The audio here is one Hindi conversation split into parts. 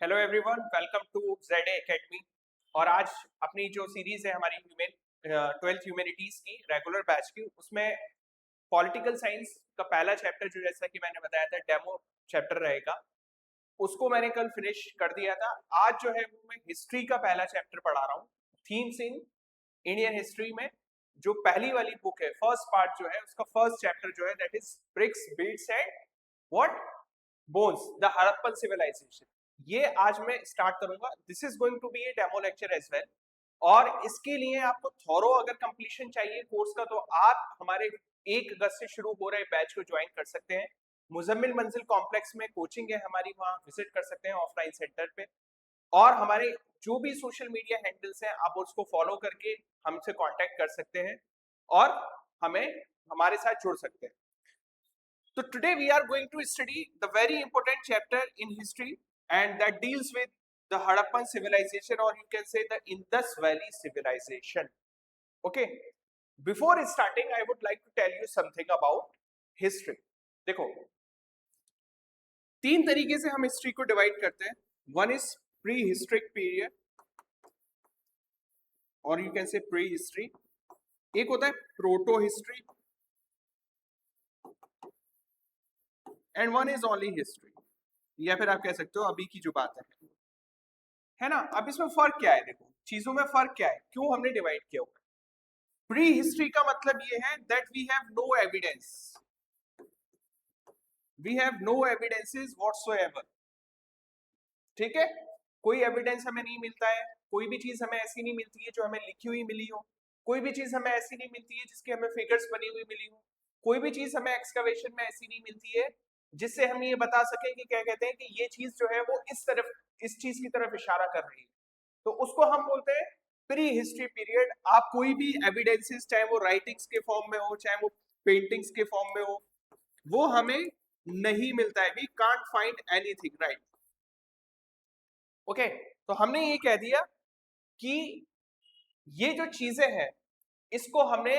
Hello everyone, welcome to Z academy. और आज अपनी जो सीरीज है हमारी ट्वेल्थ ह्यूमैनिटीज की रेगुलर बैच की, उसमें पॉलिटिकल साइंस का पहला चैप्टर, जो जैसा कि मैंने बताया था डेमो चैप्टर रहेगा, उसको मैंने कल फिनिश कर दिया था। आज जो है वो मैं हिस्ट्री का पहला चैप्टर पढ़ा रहा हूँ, थीम्स इन इंडियन हिस्ट्री में। जो पहली वाली बुक है, फर्स्ट पार्ट जो है उसका फर्स्ट चैप्टर जो है, that is bricks beads and what bones the Harappan civilisation. ये आज मैं स्टार्ट करूंगा। This is going to be a demo lecture as well. और इसके लिए आपको थॉरो अगर कंप्लीशन चाहिए कोर्स का, तो आप हमारे 1 अगस्त से शुरू हो रहे बैच को ज्वाइन कर सकते हैं। मुजम्मिल मंजिल कॉम्प्लेक्स में कोचिंग है हमारी, वहां विजिट कर सकते हैं ऑफलाइन सेंटर पे। और हमारे जो भी सोशल मीडिया हैंडल्स हैं, आप उसको फॉलो करके हमसे कांटेक्ट कर सकते हैं और हमें हमारे साथ जुड़ सकते हैं। So today we are going to study the very important chapter in history, and that deals with the Harappan civilization, or you can say the Indus Valley civilization. Okay. Before starting, I would like to tell you something about history. देखो, 3 तरीके से हम हिस्ट्री को डिवाइड करते हैं। One is pre historic period, और you can say pre history. एक होता है proto history, and one is only history, या फिर आप कह सकते हो अभी की जो बात है ना। अब इसमें फर्क क्या है? देखो, चीजों में फर्क क्या है, क्यों हमने डिवाइड किया हुआ है। प्री हिस्ट्री का मतलब ये है that we have no evidence, we have no evidences whatsoever. ठीक है, कोई एविडेंस हमें नहीं मिलता है, कोई भी चीज हमें ऐसी नहीं मिलती है जो हमें लिखी हुई मिली हो, कोई भी चीज हमें ऐसी नहीं मिलती है जिसकी हमें फिगर्स बनी हुई मिली हो, कोई भी चीज हमें एक्सकवेशन में ऐसी नहीं मिलती है जिससे हम ये बता सकें कि क्या कहते हैं कि ये चीज जो है वो इस तरफ, इस चीज की तरफ इशारा कर रही है। तो उसको हम बोलते हैं प्री हिस्ट्री पीरियड। आप कोई भी एविडेंसेस, चाहे वो राइटिंग्स के फॉर्म में हो, चाहे वो पेंटिंग्स के फॉर्म में हो, वो हमें नहीं मिलता है। We can't find anything, right. Okay, तो हमने ये कह दिया कि ये जो चीजें हैं, इसको हमने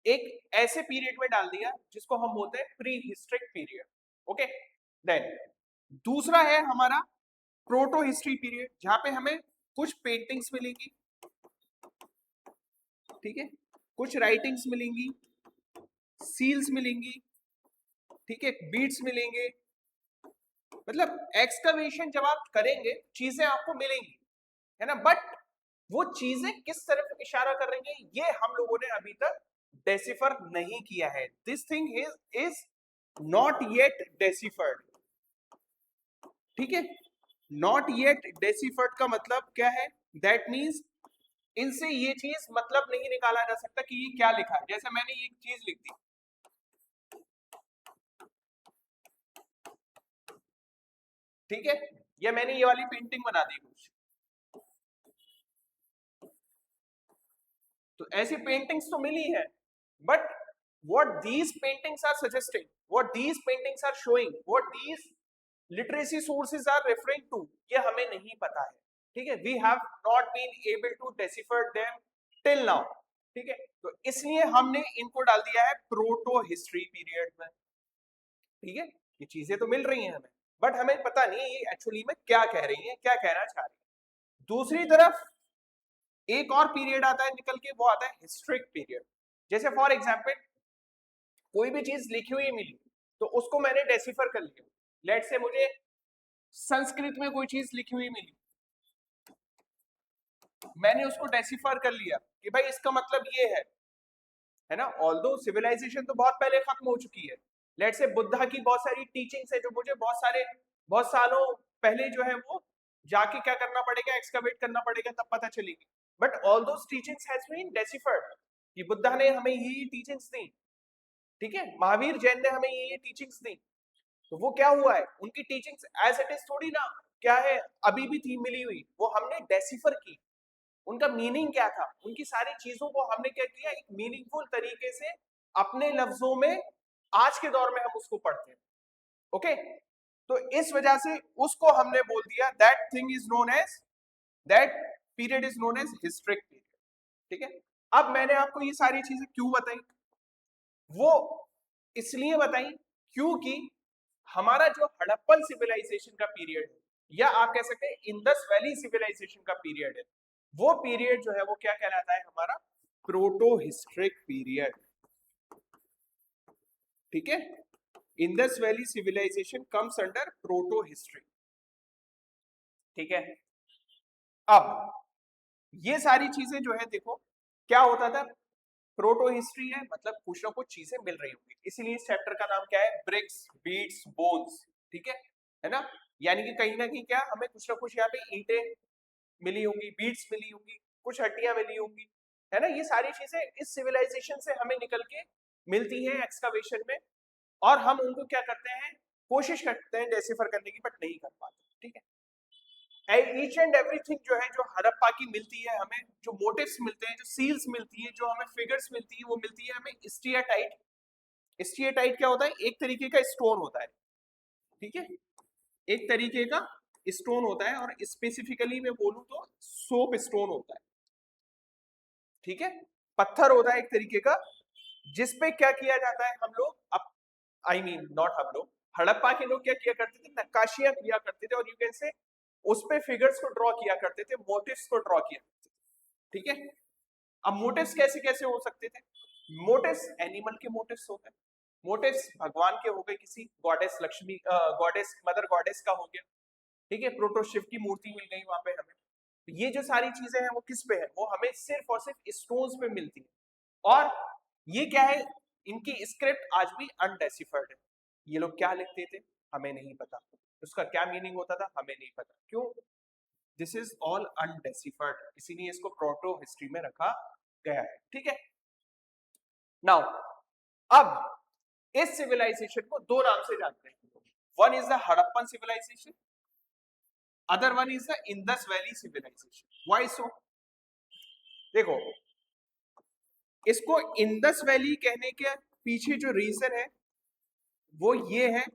एक ऐसे पीरियड में डाल दिया जिसको हम बोलते हैं pre historic period. Okay, then दूसरा है हमारा प्रोटो हिस्ट्री पीरियड, जहां पे हमें कुछ पेंटिंग्स मिलेंगी, ठीक है, कुछ राइटिंग्स मिलेंगी, सील्स मिलेंगी, ठीक है, बीट्स मिलेंगे। मतलब एक्सकवेशन जब आप करेंगे चीजें आपको मिलेंगी, है ना। बट वो चीजें किस तरफ इशारा कर रही हैं, ये हम लोगों ने अभी तक डेसिफर नहीं किया है। This thing is not yet deciphered, ठीक है। नॉट येट डेसिफर्ड का मतलब क्या है? दैट मीन्स इनसे ये चीज मतलब नहीं निकाला जा सकता कि ये क्या लिखा है। जैसे मैंने ये चीज लिख दी, ठीक है, या मैंने ये वाली पेंटिंग बना दी कुछ, तो ऐसी पेंटिंग्स तो मिली है, but what these paintings are suggesting, what these paintings are showing, what these literacy sources are referring to, ये हमें नहीं पता है, ठीक है। we have not been able to decipher them till now, ठीक है। तो इसलिए हमने इनको डाल दिया है प्रोटो हिस्ट्री पीरियड में, ठीक है। ये चीजें तो मिल रही हैं हमें, बट हमें पता नहीं ये एक्चुअली में क्या कह रही है, क्या कहना चाह रही है। दूसरी तरफ एक और पीरियड आता है निकल के, वो आता है हिस्ट्रिक पीरियड। जैसे फॉर एग्जाम्पल कोई भी चीज लिखी हुई मिली, तो उसको मैंने डेसिफर कर लिया। लेट से मुझे संस्कृत में कोई चीज लिखी हुई मिली, मैंने उसको डेसिफर कर लिया कि भाई इसका मतलब ये है ना। ऑल्दो सिविलाइजेशन तो बहुत पहले खत्म हो चुकी है। लेट से बुद्धा की बहुत सारी टीचिंग्स है जो मुझे बहुत सालों पहले जो है वो जाके क्या करना पड़ेगा, एक्सकवेट करना पड़ेगा, तब पता चलेगी। But all those teachings has been deciphered, कि बुद्धा ने हमें यही टीचिंग्स दी, ठीक है, महावीर जैन ने हमें ये टीचिंग्स दी। तो वो क्या हुआ है, उनकी टीचिंग्स एज इट इज थोड़ी ना क्या है अभी भी थी मिली हुई, वो हमने डेसिफर की। उनका मीनिंग क्या था, उनकी सारी चीजों को हमने क्या किया, एक मीनिंगफुल तरीके से अपने लफ्जों में आज के दौर में हम उसको पढ़ते हैं। ओके, तो इस वजह से उसको हमने बोल दिया that thing is known as, that period is known as historic period, ठीक है। अब मैंने आपको ये सारी चीजें क्यों बताई, वो इसलिए बताई क्योंकि हमारा जो हड़प्पन सिविलाइजेशन का पीरियड है, या आप कह सकते हैं इंडस वैली सिविलाइजेशन का पीरियड है, वो पीरियड जो है वो क्या कहलाता है हमारा प्रोटो हिस्ट्रिक पीरियड। ठीक है, Indus valley civilisation comes under proto history. ठीक है, अब ये सारी चीजें जो है देखो क्या होता था, प्रोटो हिस्ट्री है मतलब कुछ ना कुछ चीजें मिल रही होंगी, इसीलिए इस चैप्टर का नाम क्या है, ब्रिक्स बीट्स बोन्स। ठीक है ना, यानी कि कहीं ना कहीं क्या हमें कुछ ना कुछ यहाँ पे ईंटें मिली होंगी, बीट्स मिली होंगी, कुछ हड्डियां मिली होंगी, है ना, ये सारी चीजें इस सिविलाइजेशन से हमें निकल के मिलती हैं एक्सकवेशन में, और हम उनको क्या करते हैं, कोशिश करते हैं डेसिफर करने की, बट नहीं कर पाते। ठीक है, ईच एंड एवरीथिंग जो है, जो हड़प्पा की मिलती है हमें, जो मोटिव्स मिलते हैं, जो सील्स मिलती है, जो हमें फिगर्स मिलती है, वो मिलती है हमें स्टीएटाइट। स्टीएटाइट क्या होता है, एक तरीके का स्टोन होता है। ठीक है, एक तरीके का स्टोन होता है, और स्पेसिफिकली मैं बोलूं तो सोप स्टोन होता है। ठीक है, पत्थर होता है एक तरीके का, जिसपे क्या किया जाता है, हम लोग अब आई मीन नॉट हम लोग, हड़प्पा के लोग क्या किया करते थे, नक्काशियां किया करते थे, और यू कैन से उस पे फिगर्स को ड्रॉ किया करते थे, मोटिव्स को ड्रॉ किया करते थे। ठीक है, अब मोटिव्स कैसे कैसे हो सकते थे, मोटिव्स एनिमल के मोटिव्स हो गए, मोटिव्स भगवान के हो गए, किसी goddess Lakshmi goddess mother goddess का हो गया। ठीक है, प्रोटो शिव की मूर्ति मिल गई वहां पे हमें। तो ये जो सारी चीजें हैं वो किस पे है, वो हमें सिर्फ और सिर्फ स्टोन्स पे मिलती है। और ये क्या है, इनकी स्क्रिप्ट आज भी अनडेसिफर्ड है। ये लोग क्या लिखते थे हमें नहीं पता, उसका क्या मीनिंग होता था हमें नहीं पता, क्यों, दिस इज ऑल अनडेसिफर्ड, इसीलिए इसको प्रोटो हिस्ट्री में रखा गया है। ठीक है, नाउ अब इस सिविलाइजेशन को दो नाम से जानते हैं, one is the Harappan civilisation, other one is the Indus valley civilisation. Why so, देखो इसको इंडस वैली कहने के पीछे जो रीजन है वो ये है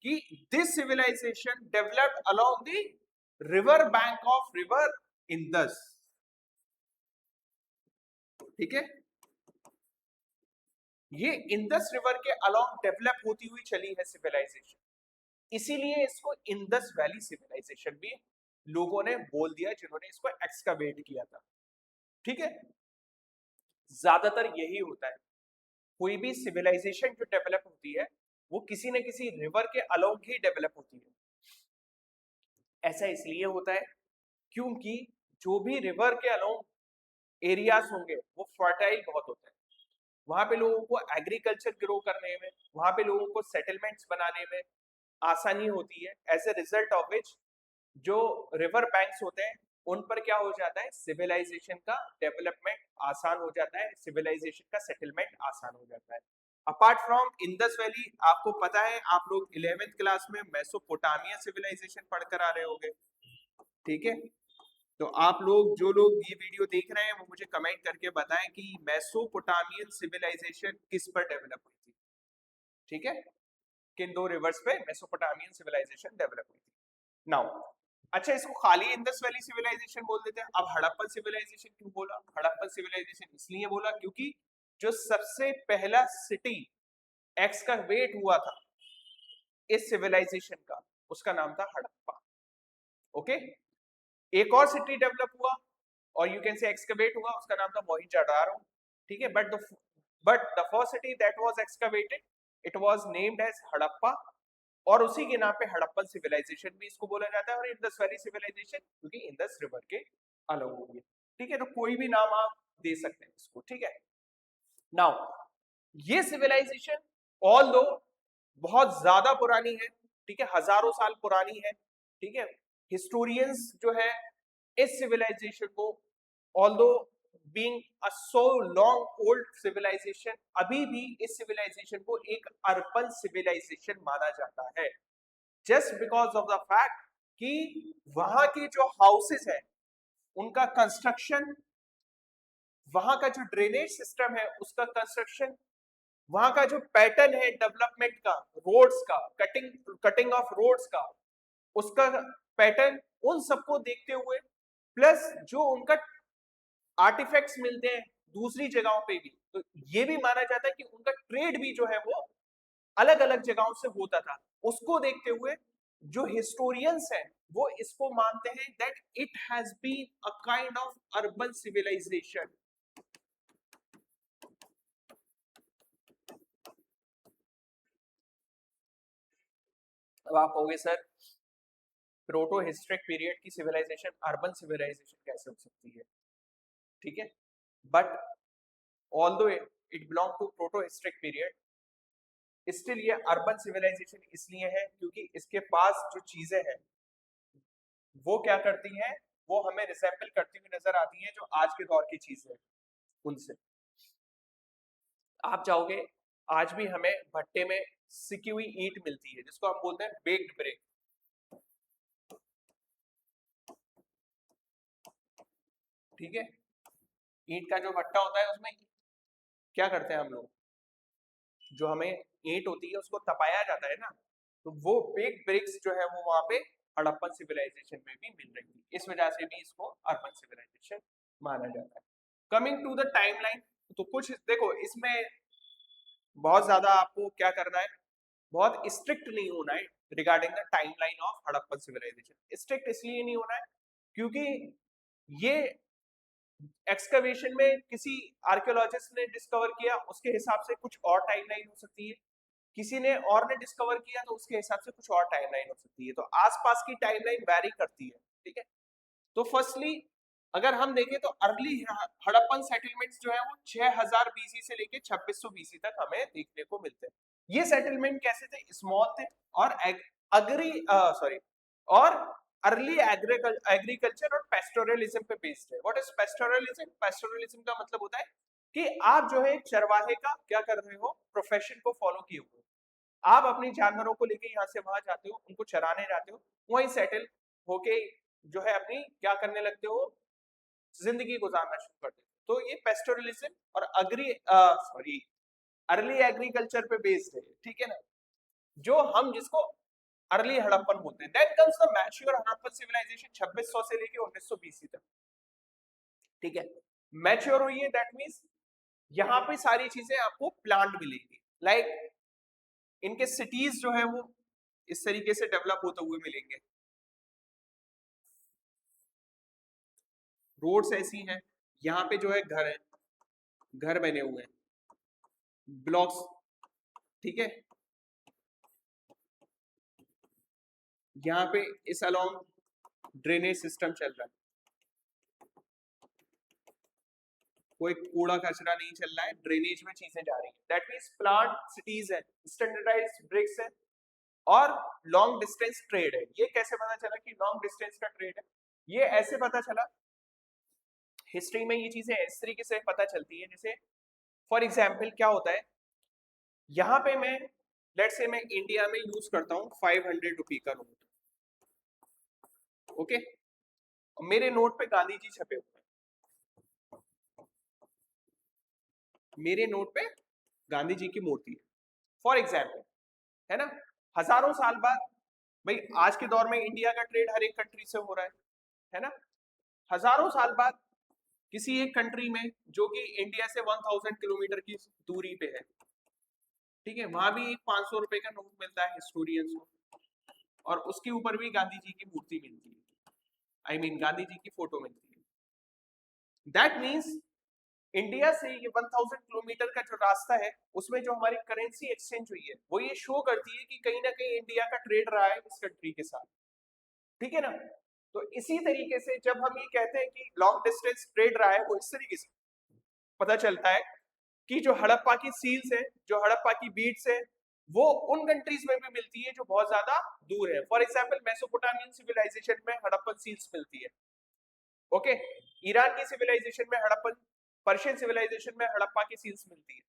कि this civilisation developed along the river bank of river Indus. ठीक है, ये इंडस रिवर के अलोंग डेवलप होती हुई चली है सिविलाइजेशन, इसीलिए इसको इंडस वैली सिविलाइजेशन भी लोगों ने बोल दिया जिन्होंने इसको एक्सकवेट किया था। ठीक है, ज्यादातर यही होता है, कोई भी सिविलाइजेशन जो डेवलप होती है वो किसी न किसी रिवर के अलोंग ही डेवलप होती है। ऐसा इसलिए होता है क्योंकि जो भी रिवर के अलोंग एरियाज होंगे वो फर्टाइल बहुत होते हैं, वहां पे लोगों को एग्रीकल्चर ग्रो करने में, वहां पे लोगों को सेटलमेंट्स बनाने में आसानी होती है। As a result of which जो रिवर बैंक्स होते हैं उन पर क्या हो जाता है, सिविलाइजेशन का डेवलपमेंट आसान हो जाता है, सिविलाइजेशन का सेटलमेंट आसान हो जाता है। अपार्ट फ्रॉम इंडस वैली, आपको पता है आप लोग 11th क्लास में मेसोपोटामिया सिविलाइजेशन पढ़कर आ रहे होंगे। ठीक है, तो आप लोग जो लोग ये वीडियो देख रहे हैं वो मुझे कमेंट करके बताएं कि मेसोपोटामियन सिविलाइजेशन किस पर डेवलप हुई थी। ठीक है, किन दो रिवर्स पे मेसोपोटामियन सिविलाइजेशन डेवलप हुई थी। नाउ अच्छा, इसको खाली इंडस वैली सिविलाइजेशन बोल देते हैं। अब हड़प्पन सिविलाइजेशन क्यों बोला, हड़प्पन सिविलाइजेशन इसलिए बोला क्योंकि जो सबसे पहला सिटी एक्सकवेट हुआ था इस सिविलाइजेशन का, उसका नाम था हड़प्पा। ओके, एक और सिटी डेवलप हुआ और यू कैन से एक्सकवेट हुआ, उसका नाम था मोहिंजोदारो। ठीक है, but the first city that was excavated it was named as Harappa, और उसी के नाम पे हड़प्पन सिविलाइजेशन भी इसको बोला जाता है, और इंडस वैली सिविलाइजेशन क्योंकि इंडस रिवर के अलग हो गई। ठीक है, तो कोई भी नाम आप दे सकते हैं इसको। ठीक है, नाउ ये सिविलाइजेशन ऑल दो बहुत ज्यादा पुरानी है, ठीक है, हजारों साल पुरानी है। ठीक है, हिस्टोरियंस जो है इस सिविलाइजेशन को, although being a so long old civilisation, अभी भी इस सिविलाइजेशन को एक अर्बन सिविलाइजेशन माना जाता है, just because of the fact कि वहां के जो हाउसेस हैं उनका कंस्ट्रक्शन, वहां का जो ड्रेनेज सिस्टम है उसका कंस्ट्रक्शन, वहां का जो पैटर्न है डेवलपमेंट का, रोड्स का, कटिंग ऑफ रोड्स का, उसका पैटर्न, उन सबको देखते हुए प्लस जो उनका आर्टिफैक्ट्स मिलते हैं दूसरी जगहों पे भी, तो ये भी माना जाता है कि उनका ट्रेड भी जो है वो अलग अलग जगहों से होता था। उसको देखते हुए जो हिस्टोरियंस हैं वो इसको मानते हैं that it has been a kind of urban civilisation. अब आप कहोगे सर प्रोटो हिस्टोरिक पीरियड की सिविलाइजेशन अर्बन सिविलाइजेशन कैसे हो सकती है? ठीक है, but although it belong to proto historic period, still ये अर्बन सिविलाइजेशन इसलिए है क्योंकि इसके पास जो चीजें हैं वो क्या करती हैं, वो हमें रिसेंबल करती हुई नजर आती हैं जो आज के दौर की चीजें हैं उनसे। आप चाहोगे आज भी हमें भट्टे में सिकी हुई ईंट मिलती है जिसको हम बोलते हैं बेक्ड ब्रेक। ठीक है, ईंट का जो भट्टा होता है उसमें क्या करते हैं हम लोग, जो हमें ईंट होती है उसको तपाया जाता है ना, तो वो बेक्ड ब्रिक्स जो है वो वहां पे हड़प्पन सिविलाइजेशन में भी मिल रही थी, इस वजह से भी इसको अर्बन सिविलाइजेशन माना जाता है। कमिंग टू द टाइमलाइन, तो कुछ देखो इसमें बहुत ज्यादा आपको क्या करना है, बहुत स्ट्रिक्ट नहीं होना है regarding the timeline of Harappan civilisation. Strict इसलिए नहीं होना है क्योंकि ये एक्सकवेशन में किसी आर्कियोलॉजिस्ट ने डिस्कवर किया उसके हिसाब से कुछ और टाइमलाइन हो सकती है, किसी ने और ने डिस्कवर किया तो उसके हिसाब से कुछ और टाइमलाइन हो सकती है, तो आसपास की टाइमलाइन वैरी करती है। ठीक है, तो फर्स्टली अगर हम देखें तो अर्ली हड़प्पन सेटलमेंट्स जो है वो 6000 बीसी से लेके 2600 बीसी तक हमें देखने को मिलते हैं। ये सेटलमेंट कैसे थे, स्मॉल थे और अग्री सॉरी और अर्ली एग्रीकल्चर और पेस्टोरलिज्म पे बेस्ड है। What is pastoralism? पेस्टोरलिज्म का मतलब होता है कि आप जो है एक चरवाहे का क्या कर रहे हो, प्रोफेशन को फॉलो किए हुए, आप अपनी जानवरों को लेके यहाँ से वहां जाते हो, उनको चराने जाते हो, वहीं सेटल होके जो है अपनी क्या करने लगते हो, जिंदगी गुजारना शुरू कर देते हो। तो ये पेस्टोरलिज्म और अर्ली एग्रीकल्चर पे बेस्ड है। ठीक है ना, जो हम जिसको अर्ली हड़प्पन बोलते हैं। Then comes the mature Harappan civilisation 2600 से लेके 1900 बीसी तक। ठीक है, मैच्योर हुई है दैट मींस यहाँ पे सारी चीजें आपको प्लांट मिलेंगी, लाइक इनके सिटीज जो है वो इस तरीके से डेवलप होते हुए मिलेंगे, रोड्स ऐसी हैं, यहाँ पे जो है घर है, घर बने हुए हैं, ब्लॉक्स। ठीक है, यहाँ पे इस अलोंग ड्रेनेज सिस्टम चल रहा है, कोई कूड़ा कचरा नहीं चल रहा है, ड्रेनेज में चीजें जा रही है। दैट मींस प्लांट सिटीज है, स्टैंडर्डाइज्ड ब्रिक्स है और लॉन्ग डिस्टेंस ट्रेड है। ये कैसे पता चला कि लॉन्ग डिस्टेंस का ट्रेड है? ये ऐसे पता चला, हिस्ट्री में ये चीजें इस तरीके से पता चलती है, जैसे फॉर एग्जाम्पल क्या होता है, यहाँ पे मैं लेट से मैं इंडिया में यूज करता हूँ 500 रुपी का नोट। ओके, मेरे नोट पे गांधी जी छपे हुए हैं, मेरे नोट पे गांधी जी की मूर्ति है फॉर एग्जाम्पल, है ना। हजारों साल बाद, भाई आज के दौर में इंडिया का ट्रेड हर एक कंट्री से हो रहा है ना, हजारों साल बाद किसी एक कंट्री में जो कि इंडिया से 1000 किलोमीटर की दूरी पे है, ठीक है, वहां भी एक 500 रुपए का नोट मिलता है हिस्टोरियंस को, और उसके ऊपर भी गांधी जी की मूर्ति मिलती है, आई मीन गांधी जी की फोटो मिलती है। दैट मीन्स इंडिया से ये 1000 किलोमीटर का जो रास्ता है उसमें जो हमारी करेंसी एक्सचेंज हुई है वो ये शो करती है कि कहीं ना कहीं इंडिया का ट्रेड रहा है इस कंट्री के साथ। ठीक है ना, तो इसी तरीके से जब हम ये कहते हैं कि लॉन्ग डिस्टेंस ट्रेड रहा है, वो इस तरीके से पता चलता है कि जो हड़प्पा की सील्स है, जो हड़प्पा की बीट्स है, वो उन कंट्रीज में भी मिलती है जो बहुत ज्यादा दूर है। फॉर एग्जाम्पल मेसोपोटामियन सिविलाइजेशन में हड़प्पन सील्स मिलती है। ओके, ईरान की सिविलाइजेशन में हड़प्पन, पर्शियन सिविलाइजेशन में हड़प्पा की सील्स मिलती है।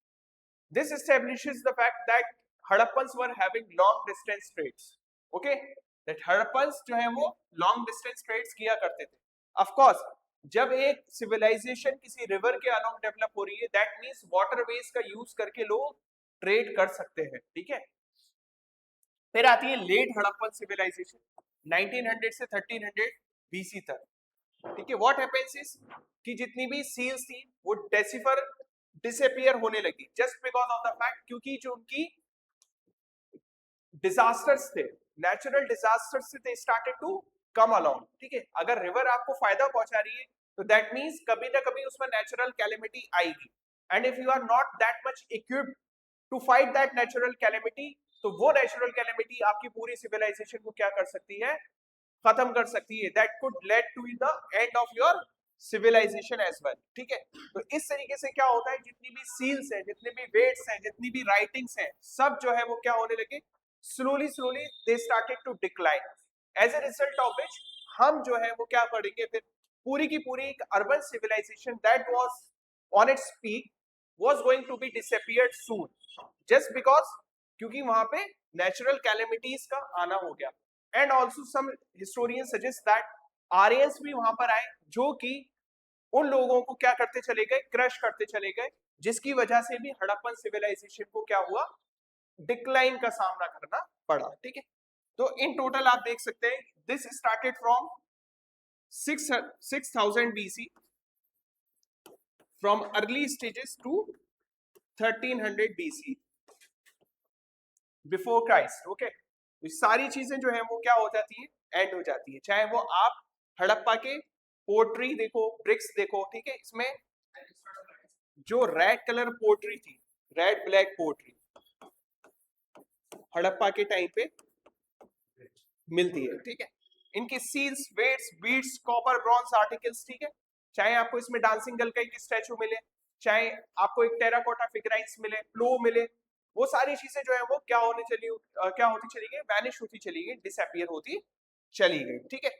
This establishes the fact that Harappans were having long distance trades. Okay, that Harappans जो है वो लॉन्ग डिस्टेंस ट्रेड्स किया करते थे। ऑफ कोर्स जब एक सिविलाइजेशन किसी रिवर के अलोंग डेवलप हो रही है, दैट मींस वाटरवेज का यूज करके लोग ट्रेड कर सकते हैं। ठीक है, फिर आती है लेट हड़प्पन सिविलाइजेशन 1900 से 1300 बीसी तक। ठीक है, व्हाट हैपेंस इज कि जितनी भी सील्स थी वो डेसिफर डिसअपियर होने लगी just because of the fact, क्योंकि जो उनकी डिजास्टर्स थे, नेचुरल डिजास्टर्स से they started to come along, ठीक है। अगर रिवर आपको फायदा पहुंचा रही है तो दैट मीन्स कभी ना कभी उसमें नेचुरल कैलेमिटी आएगी, and if you are not that much equipped to fight that natural calamity, तो वो नेचुरल कैलेमिटी आपकी पूरी सिविलाइजेशन को क्या कर सकती है, खत्म कर सकती है। That could led to the end of your civilisation as well, ठीक है। तो इस तरीके से क्या होता है, जितनी भी सील्स है, जितने भी वेट्स हैं, जितनी भी राइटिंग्स हैं, सब जो है वो क्या होने लगे, slowly slowly they started to decline, as a result of which हम जो है वो क्या पढ़ेंगे फिर, पूरी की पूरी एक urban civilisation that was on its peak was going to be disappeared soon, just because क्योंकि वहां पे नेचुरल कैलेमिटीज का आना हो गया। And also some historian suggest that Aryans भी वहां पर आए, जो कि उन लोगों को क्या करते चले गए, क्रश करते चले गए, जिसकी वजह से भी हड़प्पन सिविलाइजेशन को क्या हुआ, डिक्लाइन का सामना करना पड़ा, ठीक है। तो इन टोटल आप देख सकते हैं this started from 6000 BC, from early stages to 1300 BC before Christ, okay. तो सारी चीजें जो है वो क्या हो जाती है, एंड हो जाती है। चाहे वो आप हड़प्पा के पोर्ट्री देखो, ब्रिक्स देखो, ठीक है, इसमें जो रेड कलर पोर्ट्री थी, रेड ब्लैक पोर्ट्री हड़प्पा के टाइम पे मिलती है, ठीक है। इनके seals, weights, beads, copper, bronze articles, ठीक है। चाहे आपको इसमें डांसिंग गर्ल का एक स्टैचू मिले, चाहे आपको एक टेराकोटा फिगराइंस मिले, प्लो मिले, वो सारी चीजें जो है वो क्या होने चली, क्या होती चली गई, वैनिश होती चली गई, डिसअपीयर होती चली गई, ठीक है।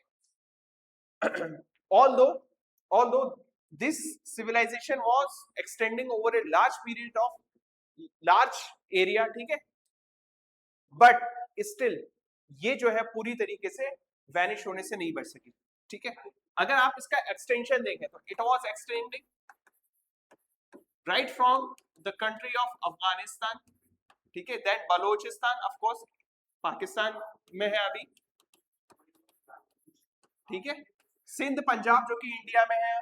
although this civilization was extending over a large period of large area, ठीक है, बट स्टिल ये जो है पूरी तरीके से वैनिश होने से नहीं बच सकी, ठीक है। अगर आप इसका एक्सटेंशन देखें तो it was extending right from the country of Afghanistan, ठीक है, then Balochistan, of course Pakistan में है अभी, ठीक है, सिंध, पंजाब जो कि इंडिया में है,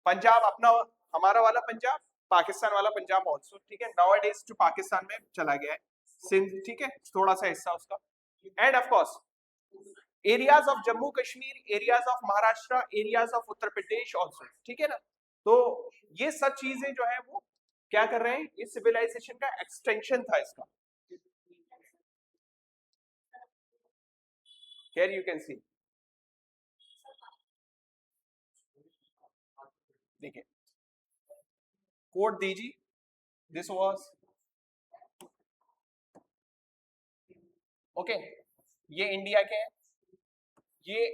पंजाब अपना हमारा वाला पंजाब, पाकिस्तान वाला पंजाब ऑल्सो, ठीक है, नाउ डेज जो पाकिस्तान में चला गया है सिंध, ठीक है, थोड़ा सा हिस्सा उसका, end of course areas of Jammu Kashmir, areas of Maharashtra, areas of Uttar Pradesh also, ठीक है ना। तो ये सब चीजें जो है वो क्या कर रहे हैं, इस सिविलाइजेशन का एक्सटेंशन था इसका। हियर यू कैन सी, देखिए कोड दीजिए, दिस वाज ओके, ये इंडिया के हैं, ये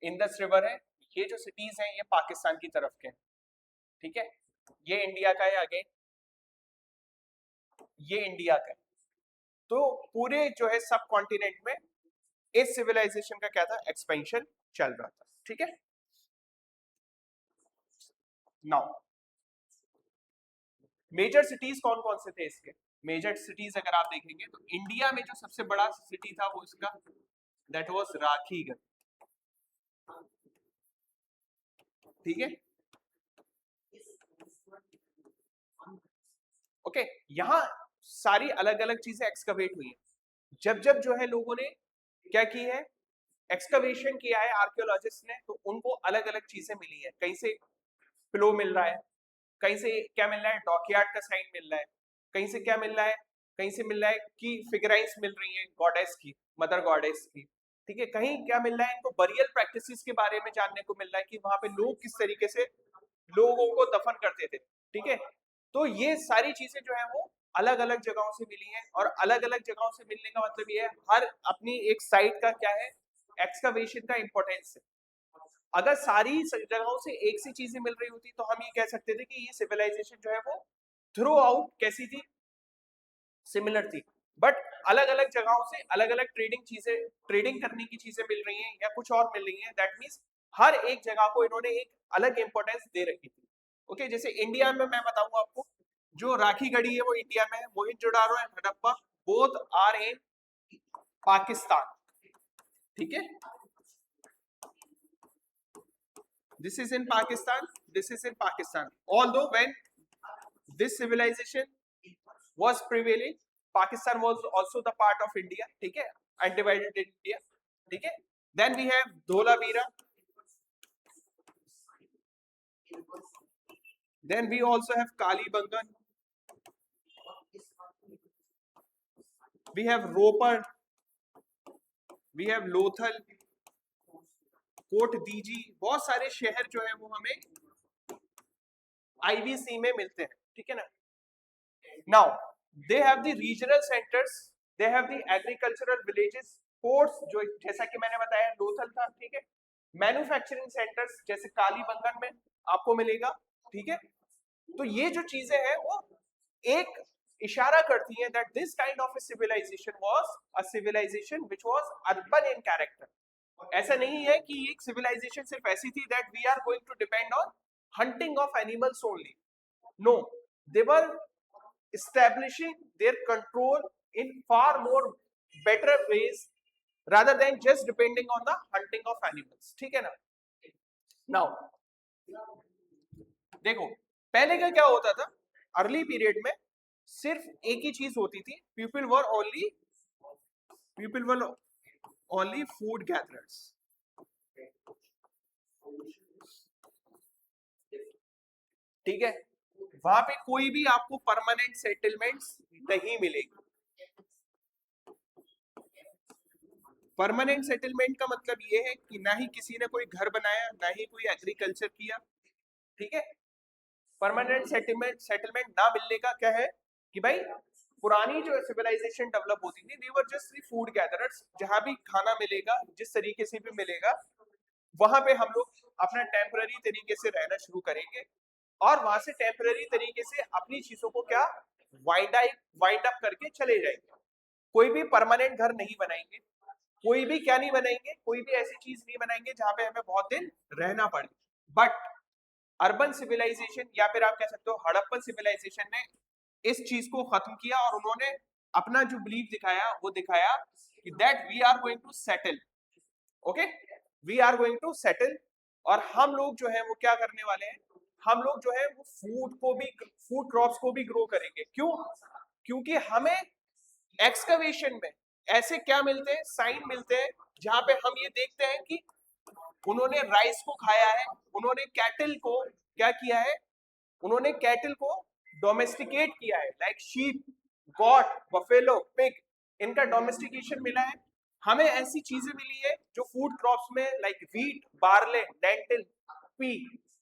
इंडस रिवर है, ये जो सिटीज हैं ये पाकिस्तान की तरफ के हैं, ठीक है, ये इंडिया का है, अगेन ये इंडिया का है। तो पूरे जो है सब कॉन्टिनेंट में इस सिविलाइजेशन का क्या था, एक्सपेंशन चल रहा था, ठीक है। नाउ मेजर सिटीज कौन कौन से थे इसके, मेजर सिटीज अगर आप देखेंगे तो इंडिया में जो सबसे बड़ा सिटी था वो इसका दैट वाज राखीगढ़, ठीक है, ओके। यहाँ सारी अलग अलग चीजें एक्सकवेट हुई है, जब जब जो है लोगों ने क्या की है, एक्सकवेशन किया है आर्कियोलॉजिस्ट ने, तो उनको अलग अलग चीजें मिली है, कहीं से प्लो मिल रहा है, कहीं से क्या मिल रहा है, डॉकयार्ड का साइन मिल रहा है, कहीं से क्या मिल रहा है, कहीं से मिल रहा है कि फिगराइंस मिल रही हैं गॉडेस की, मदर गॉडेस की, ठीक है, कहीं क्या मिल रहा है, इनको बरियल प्रैक्टिसेस के बारे में जानने को मिल रहा है कि वहां पे लोग किस तरीके से लोगों को दफन करते थे, ठीक है। तो ये सारी चीजें जो है वो अलग अलग जगहों से मिली हैं, और अलग अलग जगहों से मिलने का मतलब ये है हर अपनी एक साइट का क्या है, एक्सकवेशन का इंपॉर्टेंस है। अगर सारी जगहों से एक सी चीजें मिल रही होती तो हम ये कह सकते थे कि ये सिविलाइजेशन जो है वो थ्रू आउट कैसी थी, सिमिलर थी, बट अलग अलग जगहों से अलग अलग ट्रेडिंग करने की चीजें मिल रही हैं या कुछ और मिल रही हैं, दैट मींस हर एक जगह को इन्होंने एक अलग इंपॉर्टेंस दे रखी थी, ओके। जैसे इंडिया में मैं बताऊंगा आपको, जो राखी गढ़ी है वो इंडिया में है, Mohenjodaro and Harappa both are in Pakistan, ठीक है, this is in Pakistan, this is in Pakistan, although when this civilization was prevailing, Pakistan was also the part of India, ठीक है, undivided India, ठीक है, Then we have Dholavira. Then we also have Kalibangan. We have Ropar. We have Lothal, Kot Diji, बहुत सारे शहर जो है वो हमें आईवीसी में मिलते हैं, ठीक है ना। Now they have the regional centres, they have the agricultural villages, ports जो जैसा कि मैंने बताया लोथल था, ठीक है। मैन्युफैक्चरिंग सेंटर्स जैसे कालीबंगन में आपको मिलेगा, ठीक है। तो ये जो चीजें हैं वो एक इशारा करती हैं that this kind of a civilisation was a civilisation which was urban in character. ऐसा नहीं है कि एक सिविलाइजेशन सिर्फ ऐसी थी that we are going to depend on hunting of animals only. No, they were establishing their control in far more better ways rather than just depending on the hunting of animals. ठीक है ना। Now देखो पहले का क्या होता था, अर्ली पीरियड में सिर्फ एक ही चीज होती थी, people were only food gatherers, ठीक है। वहां पे कोई भी आपको परमानेंट सेटलमेंट्स नहीं मिलेगी। परमानेंट सेटलमेंट का मतलब ये है कि ना ही किसी ने कोई घर बनाया, ना ही कोई एग्रीकल्चर किया, ठीक है। परमानेंट सेटलमेंट ना मिलने का क्या है कि भाई पुरानी जो सिविलाइजेशन डेवलप होती थी, दे वर जस्ट फूड गैदरर्स, जहां भी खाना मिलेगा जिस तरीके से भी मिलेगा वहां पे हम लोग अपना टेम्पररी तरीके से रहना शुरू करेंगे और वहां से टेम्पररी तरीके से अपनी चीजों को क्या वाइंड अप करके चले जाएंगे। कोई भी परमानेंट घर नहीं बनाएंगे, कोई भी क्या नहीं बनाएंगे, कोई भी ऐसी चीज नहीं बनाएंगे जहां पे हमें बहुत दिन रहना पड़े। बट अर्बन सिविलाइजेशन या फिर आप कह सकते हो हड़प्पन सिविलाइजेशन ने इस चीज को खत्म किया और उन्होंने अपना जो बिलीव दिखाया वो दिखाया कि that we are going to settle, okay, we are going to settle. और हम लोग जो है वो क्या करने वाले हैं, हम लोग जो है वो फूड क्रॉप्स को भी ग्रो करेंगे। क्यों? क्योंकि हमें एक्सकवेशन में ऐसे क्या मिलते हैं, साइन मिलते हैं जहां पे हम ये देखते हैं कि उन्होंने राइस को खाया है, उन्होंने कैटल को क्या किया है, उन्होंने कैटल को डोमेस्टिकेट किया है, like sheep, goat, buffalo, pig, इनका डोमेस्टिकेशन मिला है। हमें ऐसी चीजें मिली है जो फूड क्रॉप्स में like wheat, barley, lentil, pea,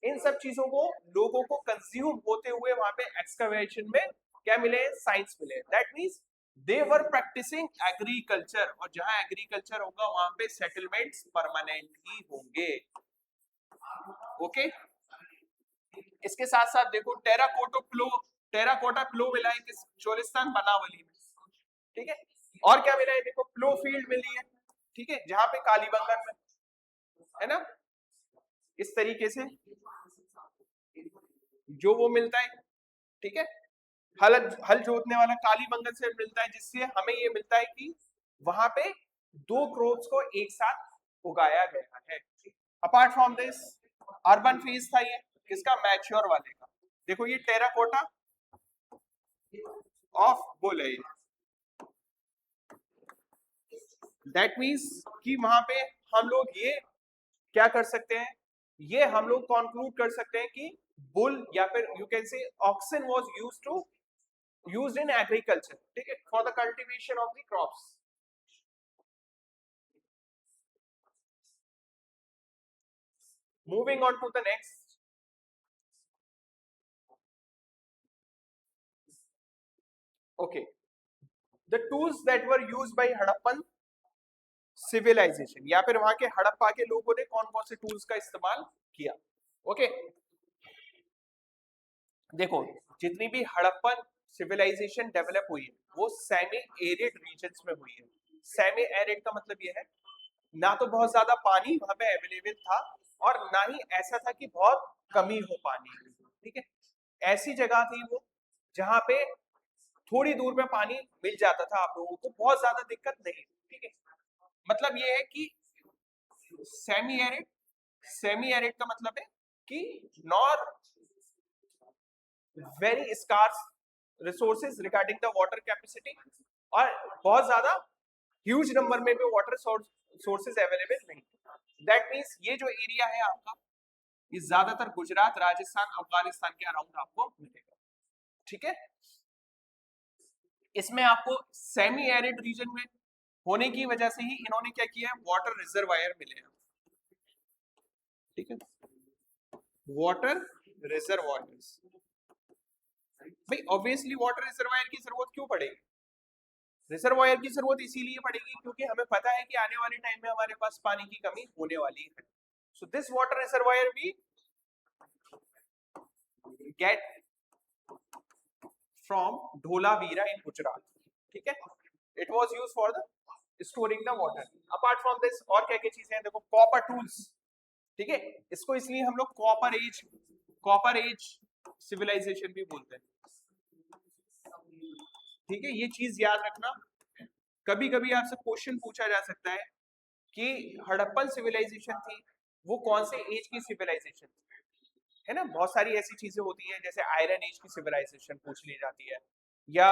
इन सब चीजों को लोगों को कंज्यूम होते हुए वहां पे एक्सकवेशन में क्या मिले, साइंस मिले। That means they were practising agriculture, और जहां एग्रीकल्चर होगा वहां पे सेटलमेंट्स परमानेंट ही होंगे, ओके। इसके साथ साथ देखो टेराकोटा प्लो मिला है किस चोलिस्तान बनावली में, ठीक है। और क्या मिला है, देखो प्लो फील्ड मिली है, ठीक है, जहां पे कालीबंगन में है ना, इस तरीके से जो वो मिलता है, ठीक है। हल जोतने वाला कालीबंगन से मिलता है, जिससे हमें ये मिलता है कि वहां पे दो क्रॉप्स को एक साथ उगाया गया है। Apart from this urban phase था ये किसका, मैच्योर वाले का। देखो ये टेराकोटा ऑफ बुल है, दैट मींस कि वहां पे हम लोग ये क्या कर सकते हैं, ये हम लोग कंक्लूड कर सकते हैं कि बुल या फिर you can say oxen was used in agriculture, ठीक है, for the cultivation of the crops. Moving on to the next, okay, the tools that were used by Harappan civilisation या फिर वहां के हड़प्पा के लोगों ने कौन कौन से टूल्स का इस्तेमाल किया, ओके। देखो जितनी भी हड़प्पन सिविलाइजेशन डेवलप हुई है वो सेमी एरिड रीजन्स में हुई है। सेमी एरिड का मतलब ये है ना तो बहुत ज्यादा पानी वहां पे अवेलेबल था और ना ही ऐसा था कि बहुत कमी हो पानी, ठीक है। ऐसी जगह थी वो जहां पे थोड़ी दूर पे पानी मिल जाता था आप लोगों को, बहुत ज्यादा दिक्कत नहीं, ठीक है। मतलब ये है कि सेमी एरिड का मतलब है कि nor very scarce resources regarding the water capacity, और बहुत ज्यादा ह्यूज नंबर में भी वाटर सोर्सेज अवेलेबल नहीं। दैट मीन्स ये जो एरिया है आपका, ये ज्यादातर गुजरात, राजस्थान, अफगानिस्तान के अराउंड आपको मिलेगा। ठीक है, इसमें आपको सेमी एरिड रीजन में होने की वजह से ही इन्होंने क्या किया है, वाटर रिजर्वायर मिले हैं। ठीक है, वाटर रिजर्वायर्स, भाई ऑब्वियसली वाटर रिजर्वायर की जरूरत क्यों पड़ेगी? रिजर्वायर की जरूरत इसीलिए पड़ेगी क्योंकि हमें पता है कि आने वाले टाइम में हमारे पास पानी की कमी होने वाली है। सो दिस वाटर रिजर्वायर भी गेट फ्रॉम ढोलावीरा इन गुजरात। ठीक है, it was used for the storing the water. Apart from this और क्या क्या चीजें हैं, देखो कॉपर टूल्स। ठीक है, इसको इसलिए हम लोग कॉपर एज सिविलाइजेशन भी बोलते हैं। ठीक है, ये चीज याद रखना, कभी कभी आपसे क्वेश्चन पूछा जा सकता है कि हड़प्पन सिविलाइजेशन थी वो कौन से एज की सिविलाइजेशन थी, है ना। बहुत सारी ऐसी चीजें होती हैं, जैसे आयरन एज की सिविलाइजेशन पूछ ली जाती है या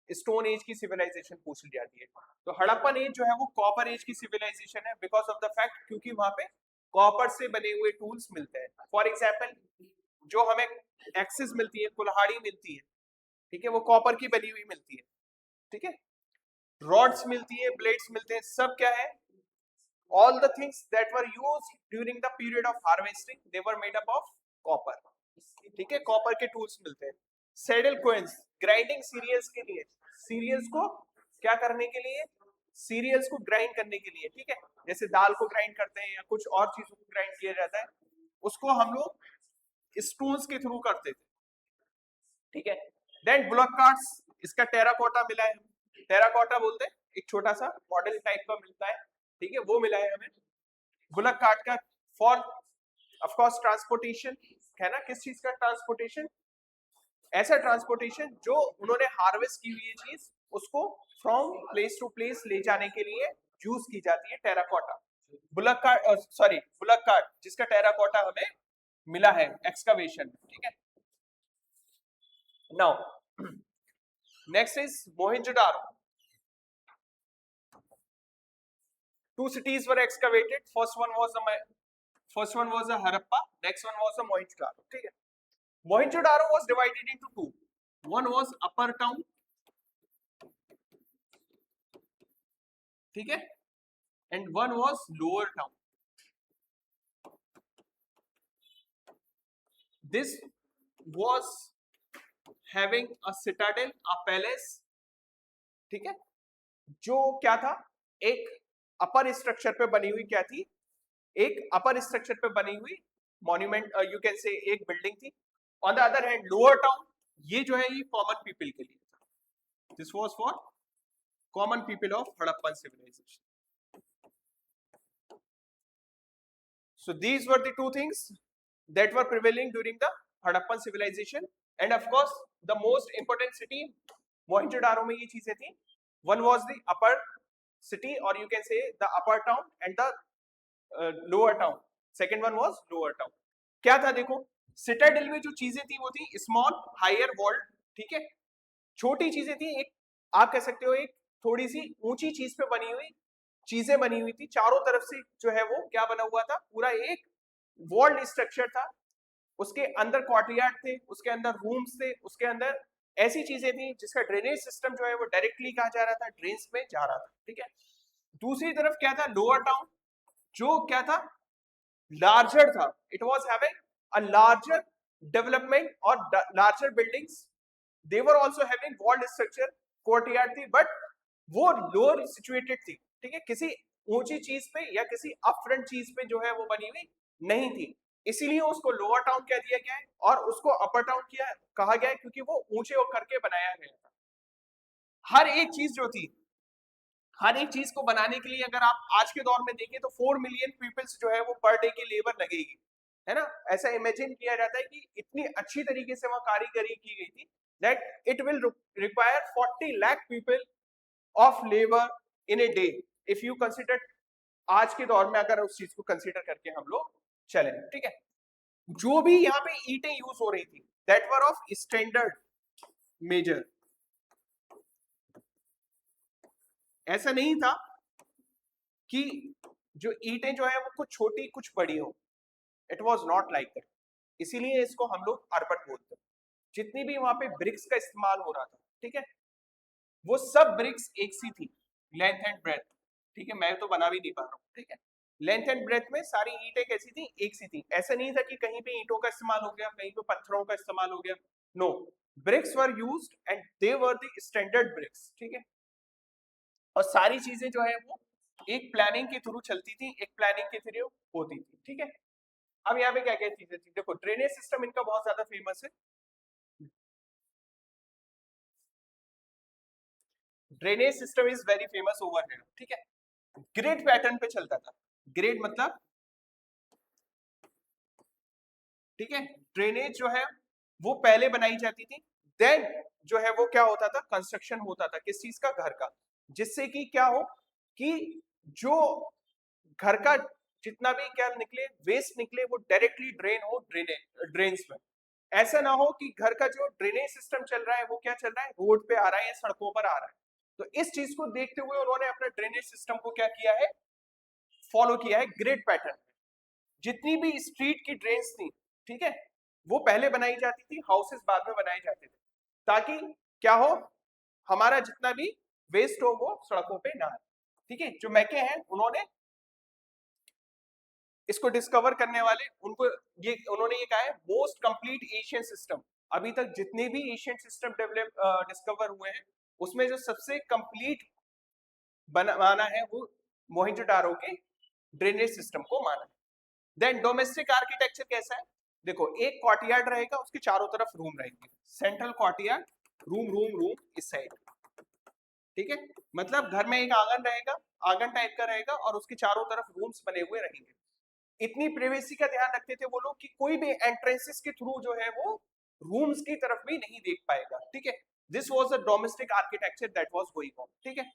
स्टोन एज की सिविलाइजेशन पूछ ली जाती है। तो हड़प्पन एज जो है वो कॉपर एज की सिविलाइजेशन है, बिकॉज ऑफ द फैक्ट क्योंकि वहां पे कॉपर से बने हुए टूल्स मिलते हैं। फॉर एग्जाम्पल जो हमें एक्सिस मिलती है, कुल्हाड़ी मिलती है, ठीक है, वो कॉपर की बनी हुई मिलती है। ठीक है, रॉड्स मिलती है, ब्लेड्स मिलते हैं, सब क्या है, all the things that were used during the period of harvesting they were made up of copper। ठीक है, कॉपर के टूल्स मिलते हैं। सेडल कोइंस, ग्राइंडिंग सीरियल्स के लिए, सीरियल्स को क्या करने के लिए, सीरियल्स को ग्राइंड करने के लिए। ठीक है, जैसे दाल को ग्राइंड करते हैं या कुछ और चीजों को ग्राइंड किया जाता है, उसको हम लोग स्टूल्स के थ्रू करते थे। ठीक है, देन ब्लॉक कार्ड्स, इसका टेराकोटा मिला है, टेराकोटा बोलते हैं, एक छोटा सा मॉडल टाइप का मिलता है। ठीक है, वो मिला है हमें बुलक कार्ट का, फॉर ऑफ कोर्स ट्रांसपोर्टेशन, है ना। किस चीज का ट्रांसपोर्टेशन? ऐसा ट्रांसपोर्टेशन जो उन्होंने हार्वेस्ट की हुई चीज उसको फ्रॉम प्लेस टू प्लेस ले जाने के लिए यूज की जाती है terracotta. Bullock cart, sorry bullock cart, जिसका टेराकोटा हमें मिला है एक्सकवेशन। ठीक है, now next is Mohenjo-daro. Two cities were excavated. First one was the Harappa. Next one was the Mohenjo-daro. ठीक है, Mohenjo-daro was divided into two. One was upper town, ठीक है, and one was lower town. This was having a citadel, a palace. ठीक है, जो क्या था, एक अपर स्ट्रक्चर पे बनी हुई क्या थी, एक अपर स्ट्रक्चर पे बनी हुई मॉन्यूमेंट, यू कैन से एक बिल्डिंग थी। On the other hand lower town, ये जो है ये कॉमन पीपल के लिए था। This was for common people of Harappan civilisation. So these were the two things that were prevailing during the Harappan civilization, and of course the most important city Mohenjo-daro में ये चीजें थी। One was the upper city, or you can say the upper town, and the lower town. Second one was lower town. क्या था, देखो सिटाडेल में जो चीजें थी वो थी स्मॉल हायर वॉल्ड। ठीक है, छोटी चीजें थी, एक आप कह सकते हो एक थोड़ी सी ऊंची चीज पे बनी हुई चीजें बनी हुई थी। चारों तरफ से जो है वो क्या बना हुआ था, पूरा एक वॉल्ड स्ट्रक्चर था। उसके अंदर कॉर्टयार्ड थे, उसके अंदर रूम्स थे, उसके अंदर ऐसी चीजें थी जिसका ड्रेनेज सिस्टम जो है वो डायरेक्टली कहा जा रहा था, ड्रेन्स में जा रहा था। ठीक है, दूसरी तरफ क्या था, लोअर टाउन, जो क्या था, लार्जर था। It was having a larger development और larger buildings. They were also having walled structure, courtyard थी, बट वो लोअर सिचुएटेड थी। ठीक है, किसी ऊंची चीज पे या किसी अप फ्रंट चीज पे जो है वो बनी हुई नहीं थी, इसीलिए उसको लोअर टाउन कह दिया गया है और उसको अपर टाउन किया कहा गया है क्योंकि वो ऊंचे होकर के बनाया गया था। हर एक चीज जो थी, हर एक चीज को बनाने के लिए अगर आप आज के दौर में देखें तो 4 मिलियन पीपल्स जो है वो पर डे की लेबर लगेगी, है ना। ऐसा इमेजिन किया जाता है कि इतनी अच्छी तरीके से वहां कारीगरी की गई थी that it will require 40 lakh people of labour in a day, if you consider आज के दौर में अगर उस चीज को कंसिडर करके हम लोग चले। ठीक है, जो भी यहाँ पे ईंटें यूज हो रही थी that were of standard major. ऐसा नहीं था कि जो ईंटें जो है वो कुछ छोटी कुछ बड़ी हो। It was not like that, इसीलिए इसको हम लोग अर्बन बोलते हैं। जितनी भी वहां पे ब्रिक्स का इस्तेमाल हो रहा था, ठीक है, वो सब ब्रिक्स एक सी थी, लेंथ एंड ब्रेथ, ठीक है, मैं तो बना भी नहीं पा रहा हूँ, ठीक है, लेंथ एंड ब्रेथ में सारी ईंटें कैसी थी, एक सी थी। ऐसा नहीं था कि कहीं पे ईंटों का इस्तेमाल हो गया, कहीं पे पत्थरों का इस्तेमाल हो गया, no, bricks were used and they were the standard bricks, ठीक है। और सारी चीजें जो है वो एक प्लानिंग के थ्रू चलती थी, एक प्लानिंग के थ्रू होती थी, ठीक है। अब यहाँ पे क्या क्या चीजें थी, देखो ड्रेनेज सिस्टम इनका बहुत ज्यादा फेमस है। Drainage system is very famous over here, ठीक है। ग्रिड पैटर्न पे चलता था, ग्रिड मतलब, ठीक है, ड्रेनेज जो है वो पहले बनाई जाती थी, देन जो है वो क्या होता था, कंस्ट्रक्शन होता था किस चीज का, घर का, जिससे कि क्या हो कि जो घर का जितना भी क्या निकले, वेस्ट निकले, वो डायरेक्टली ड्रेन हो ड्रेन्स में। ऐसा ना हो कि घर का जो ड्रेनेज सिस्टम चल रहा है वो क्या चल रहा है, रोड पे आ रहा है या सड़कों पर आ रहा है। तो इस चीज को देखते हुए उन्होंने अपने ड्रेनेज सिस्टम को क्या किया है, फॉलो किया है ग्रिड पैटर्न। जितनी भी स्ट्रीट की ड्रेन्स थी, ठीक है, वो पहले बनाई जाती थी, हाउसेस बाद में बनाए जाते थे, ताकि क्या हो, हमारा जितना भी वेस्ट हो वो सड़कों पे ना आए, ठीक है। जो मैके हैं उन्होंने इसको डिस्कवर करने वाले, उनको ये उन्होंने ये कहा है मोस्ट कंप्लीट एशियन सिस्टम। अभी तक जितने भी एशियन सिस्टम डेवलप डिस्कवर हुए हैं उसमें जो सबसे कंप्लीट माना है वो मोहेंजोदारो के ड्रेनेज सिस्टम को माना है। देन डोमेस्टिक आर्किटेक्चर कैसा है, देखो एक कॉर्टयार्ड रहेगा, उसके चारों तरफ रूम रहेंगे, सेंट्रल कॉर्टयार्ड, रूम रूम रूम इस साइड, ठीक है, मतलब घर में एक आंगन रहेगा, आंगन टाइप का रहेगा और उसके चारों तरफ रूम्स बने हुए रहेंगे। इतनी प्राइवेसी का ध्यान रखते थे वो लोग कि कोई भी एंट्रेंसेस के थ्रू जो है वो रूम्स की तरफ भी नहीं देख पाएगा, ठीक है। This was the domestic architecture that was going on, ठीक है।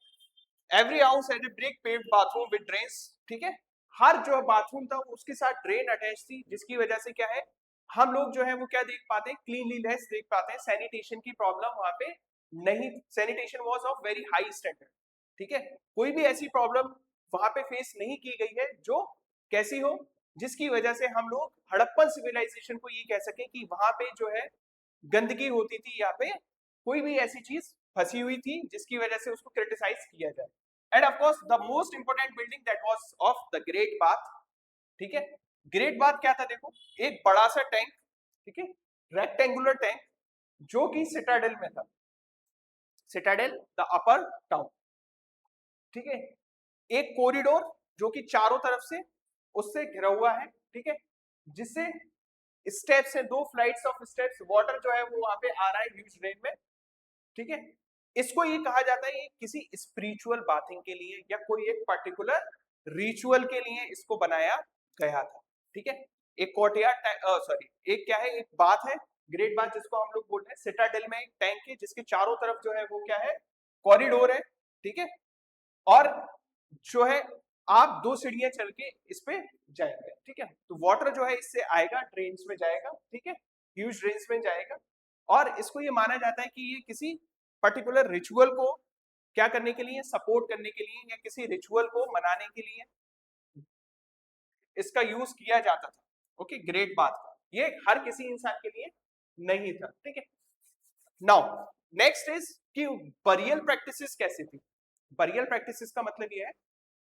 Every house had a brick paved bathroom with drains, ठीक है, हर जो बाथरूम था उसके साथ ड्रेन अटैच थी, जिसकी वजह से क्या है, हम लोग जो है वो क्या देख पाते हैं, क्लीनलीनेस देख पाते हैं, सैनिटेशन की प्रॉब्लम वहां पे नहीं, sanitation was of very high standard, ठीक है। कोई भी ऐसी प्रॉब्लम वहां पे फेस नहीं की गई है जो कैसी हो, जिसकी वजह से हम लोग हड़प्पन सिविलाइजेशन को ये कह सके कि वहां पे जो है गंदगी होती थी, या पे कोई भी ऐसी चीज फंसी हुई थी जिसकी वजह से उसको क्रिटिसाइज किया जाए। End of course the most important building that was of the great bath, ठीक है। ग्रेट बाथ क्या था, देखो एक बड़ा सा टैंक, ठीक है, रेक्टेंगुलर टैंक, जो कि सिटाडेल में था, सिटाडेल द अपर टाउन, ठीक है। एक कॉरिडोर जो कि चारों तरफ से उससे घिरा हुआ है, ठीक है, जिससे स्टेप्स है, दो फ्लाइट्स ऑफ स्टेप्स, वाटर जो है वो वहां पे आ रहा है ह्यूज रेन में, ठीक है। इसको ये कहा जाता है ये किसी स्पिरिचुअल बाथिंग के लिए या कोई एक पर्टिकुलर रिचुअल के लिए इसको बनाया गया था, ठीक है। एक कोर्टयार्ड, सॉरी, एक क्या है, एक बाथ है, ग्रेट बाथ जिसको हम लोग बोलते हैं, सिटाडेल में एक टैंक है जिसके चारों तरफ जो है वो क्या है, कॉरिडोर है, ठीक है। और जो है आप दो सीढ़ियां चल के इस पे जाएंगे, ठीक है। तो वाटर जो है इससे आएगा, ड्रेन्स में जाएगा, ठीक है, ह्यूज ड्रेन्स में जाएगा। और इसको ये माना जाता है कि ये किसी पर्टिकुलर रिचुअल को क्या करने के लिए, सपोर्ट करने के लिए, या किसी रिचुअल को मनाने के लिए इसका यूज किया जाता था। ओके, ग्रेट बात का ये हर किसी इंसान के लिए नहीं था, ठीक है। नाउ नेक्स्ट इज कि बरियल प्रैक्टिसेस कैसी थी। बरियल प्रैक्टिसेस का मतलब ये है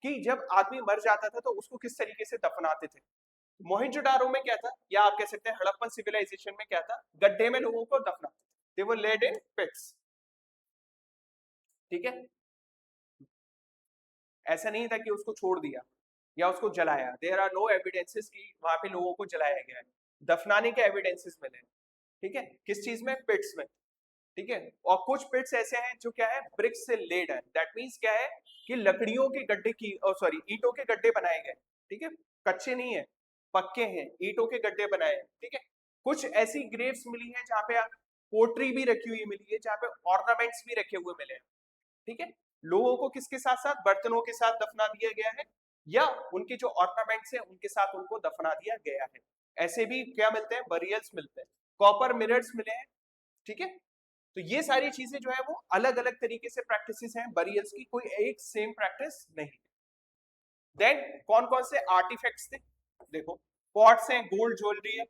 कि जब आदमी मर जाता था तो उसको किस तरीके से दफनाते थे। मोहेंजोदारो में क्या था, या आप कह सकते हैं हड़प्पन सिविलाइजेशन में क्या था, गड्ढे में लोगों को दफनाते थे, दे वर लेड इन पिट्स, ठीक है। ऐसा नहीं था कि उसको छोड़ दिया या उसको जलाया, देयर आर नो एविडेंसेस कि वहां पे लोगों को जलाया गया है। दफनाने के एविडेंसेस मिले, ठीक है, किस चीज में, पिट्स में, ठीक है। और कुछ पिट्स ऐसे हैं जो क्या है, ब्रिक्स से लेड है, दैट मींस क्या है कि लकड़ियों के गड्ढे की, सॉरी ईंटों के गड्ढे बनाए गए, ठीक है, कच्चे नहीं है, पक्के हैं, ईंटों के गड्ढे बनाए हैं, ठीक है। कुछ ऐसी ग्रेव्स मिली है जहाँ पे पोट्री भी रखी हुई मिली है, जहाँ पे ऑर्नामेंट्स भी रखे हुए मिले हैं, ठीक है। लोगों को किसके साथ साथ, बर्तनों के साथ दफना दिया गया है, या उनके जो ऑर्नामेंट्स हैं उनके साथ उनको दफना दिया गया है। ऐसे भी क्या मिलते हैं, बरियल्स मिलते हैं, कॉपर मिरर्स मिले हैं, ठीक है। तो ये सारी चीजें जो है वो अलग अलग तरीके से प्रैक्टिसेस हैं बरियल्स की, कोई एक सेम प्रैक्टिस नहीं। देन कौन कौन से आर्टिफैक्ट्स थे, देखो पॉट्स हैं, गोल्ड ज्वेलरी है,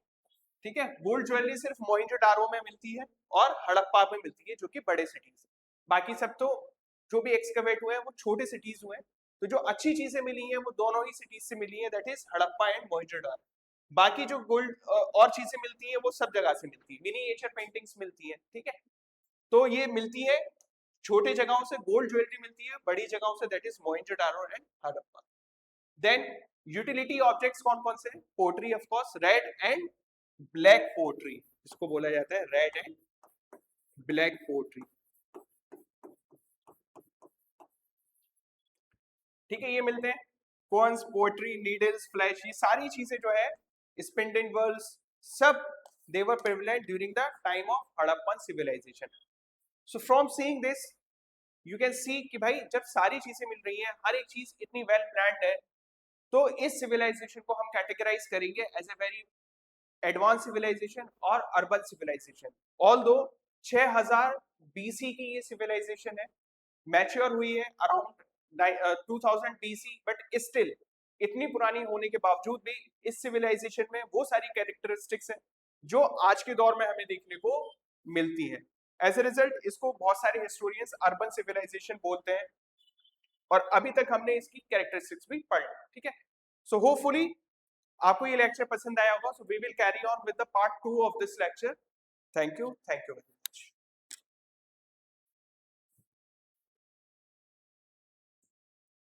ठीक है, गोल्ड ज्वेलरी सिर्फ मोहिंजोदारो में मिलती है और हड़प्पा में मिलती है जो कि बड़े सिटीज है, बाकी सब तो जो भी एक्सकवेट हुए हैं वो छोटे सिटीज हुए हैं। तो जो अच्छी चीजें मिली हैं वो दोनों ही सिटीज से मिली हैं, that is Harappa and Mohenjo-daro. बाकी जो गोल्ड और चीजें मिलती हैं वो सब जगह से मिलती है, मिनिएचर पेंटिंग्स मिलती है, ठीक है। तो ये मिलती है छोटे जगहों से, गोल्ड ज्वेलरी मिलती है बड़ी जगहों से, that is Mohenjodaro and Harappa. Then utility objects कौन कौन से हैं, pottery of course, red and black pottery, इसको बोला जाता है रेड एंड ब्लैक पोट्री, ठीक है, ये मिलते हैं। कोन्स, पोट्री, नीडल्स, फ्लैश, ये सारी चीजें जो है, स्पिंडल वर्ल्स, सब they were prevalent during the time of Harappan civilisation. So from seeing this you can see कि भाई जब सारी चीजें मिल रही हैं, हर एक चीज इतनी वेल प्लान्ड है, तो इस सिविलाइजेशन को हम कैटेगराइज करेंगे as a very advance civilisation और अर्बन सिविलाइजेशन। ऑल्दो 6000 बीसी की ये सिविलाइजेशन है, मैच्योर हुई है अराउंड 2000 बीसी, बट स्टिल इतनी पुरानी होने के बावजूद भी इस सिविलाइजेशन में वो सारी कैरेक्टरिस्टिक्स हैं जो आज के दौर में हमें देखने को मिलती है। एज ए रिजल्ट इसको बहुत सारे हिस्टोरियंस अर्बन सिविलाइजेशन बोलते हैं, और अभी तक हमने इसकी कैरेक्टरिस्टिक्स भी पढ़, ठीक है। सो होपफुली आपको ये लेक्चर पसंद आया होगा, so we will carry on with the part 2 of this lecture. Thank you, thank you.